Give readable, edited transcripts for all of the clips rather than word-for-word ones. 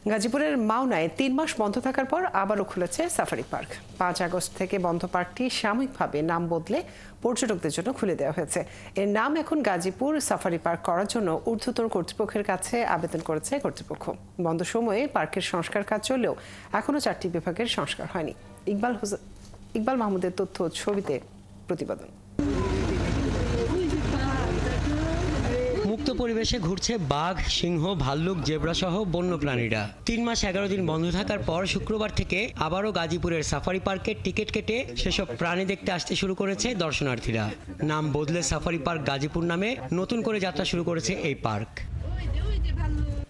গাজীপুরের মাওনায় ৩ মাস বন্ধ থাকার পর আবারও খুলেছে সাফারি পার্ক। ৫ আগস্ট থেকে বন্ধ পার্কটি সাময়িকভাবে নাম বদলে পর্যটকদের জন্য খুলে দেওয়া হয়েছে। এর নাম এখন গাজীপুর সাফারি পার্ক করার জন্য ঊর্ধ্বতর কর্তৃপক্ষের কাছে আবেদন করেছে কর্তৃপক্ষ। বন্ধ সময়ে পার্কের সংস্কার কাজ চললেও এখনও 4টি বিভাগের সংস্কার হয়নি। ইকবাল মাহমুদের তথ্য ছবিতে প্রতিবেদন। মুক্ত পরিবেশে ঘুরছে বাঘ, সিংহ, ভাল্লুক, জেব্রা সহ বন্য প্রাণীরা। 3 মাস 11 দিন বন্ধ থাকার পর শুক্রবার থেকে আবারও গাজীপুরের সাফারি পার্কের টিকিট কেটে সেসব প্রাণী দেখতে আসতে শুরু করেছে দর্শনার্থীরা। নাম বদলে সাফারি পার্ক গাজীপুর নামে নতুন করে যাত্রা শুরু করেছে এই পার্ক।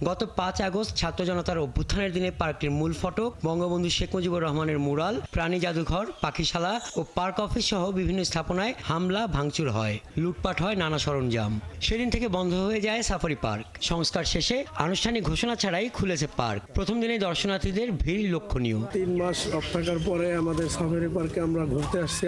গত 5 আগস্ট ছাত্র জনতার অভ্যুত্থানের দিনে পার্কটির মূল ফটক, বঙ্গবন্ধু শেখ মুজিবুর রহমানের মুরাল, প্রাণী জাদুঘর, পাখিশালা ও পার্ক অফিস সহ বিভিন্ন স্থাপনায় হামলা ভাঙচুর হয়, লুটপাট হয় নানা সরঞ্জাম। সেদিন থেকে বন্ধ হয়ে যায় সাফারি পার্ক। সংস্কার শেষে আনুষ্ঠানিক ঘোষণা ছাড়াই খুলেছে পার্ক। প্রথম দিনে দর্শনার্থীদের ভিড় লক্ষণীয়। 3 মাস অফ থাকার পরে আমাদের সাফারি পার্কে আমরা ঘুরতে আসছি।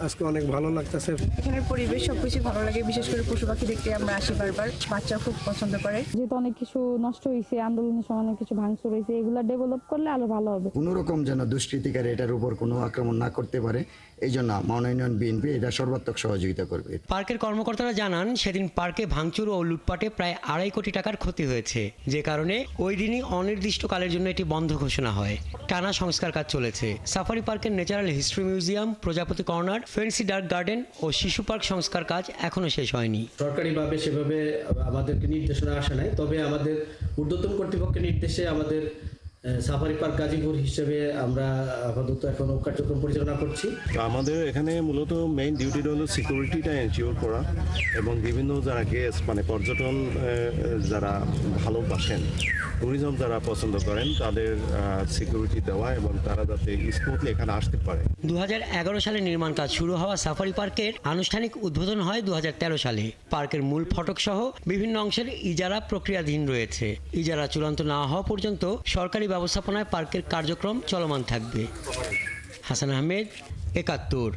আজকে অনেক ভালো লাগতেছে। এখানের পরিবেশ সবকিছু ভালো লাগে, বিশেষ করে পশু পাখি দেখতে আমরা আসি বারবার। বাচ্চা খুব পছন্দ করে। যেহেতু অনেক কিছু নষ্ট হয়েছে, আন্দোলনের সময় অনেক কিছু ভাঙচুর হয়েছে, এগুলা ডেভেলপ করলে আরো ভালো হবে। কোনো রকম যেন দুষ্কৃতিকারী এটার উপর কোনো আক্রমণ না করতে পারে, এই জন্য মাওনা ইউনিয়ন বিএনপি এটা সর্বাত্মক সহযোগিতা করবে। পার্কের কর্মকর্তারা জানান, সেদিন পার্কে ভাঙচুর ও লুটপাটে প্রায় 2.5 কোটি টাকার ক্ষতি হয়েছে, যে কারণে ওই দিনই অনির্দিষ্টকালের জন্য এটি বন্ধ ঘোষণা হয়। টানা সংস্কার কাজ চলেছে। সাফারি পার্কের ন্যাচারাল হিস্ট্রি মিউজিয়াম, প্রজাপতি কর্নার, ফেন্সি ডার্ক গার্ডেন ও শিশু পার্ক সংস্কার কাজ এখনো শেষ হয়নি। সরকারিভাবে সেভাবে আমাদেরকে নির্দেশনা আসে নাই, তবে আমাদের ঊর্ধ্বতন কর্তৃপক্ষের নির্দেশে আমাদের সাফারি পার্ক গাজীপুর হিসেবে আমরা আপাতত এখন কার্যক্রম পরিচালনা করছি। আমাদের এখানে মূলত মেইন ডিউটিটা হলো সিকিউরিটিটা এনশিওর করা এবং বিভিন্ন যারা গেস্ট মানে পর্যটন যারা ভালোবাসেন, ট্যুরিজম যারা পছন্দ করেন তাদের সিকিউরিটি দেওয়া এবং তারা যাতে স্মুথলি এখানে আসতে পারে। 2011 সালে নির্মাণ কাজ শুরু হওয়া সাফারি পার্কের আনুষ্ঠানিক উদ্বোধন হয় 2013 সালে। পার্কের মূল ফটক সহ বিভিন্ন অংশের ইজারা প্রক্রিয়াধীন রয়েছে। ইজারা চূড়ান্ত না হওয়া পর্যন্ত সরকারি ব্যবস্থাপনায় পার্কের কার্যক্রম চলমান থাকবে। হাসান আহমেদ, 71।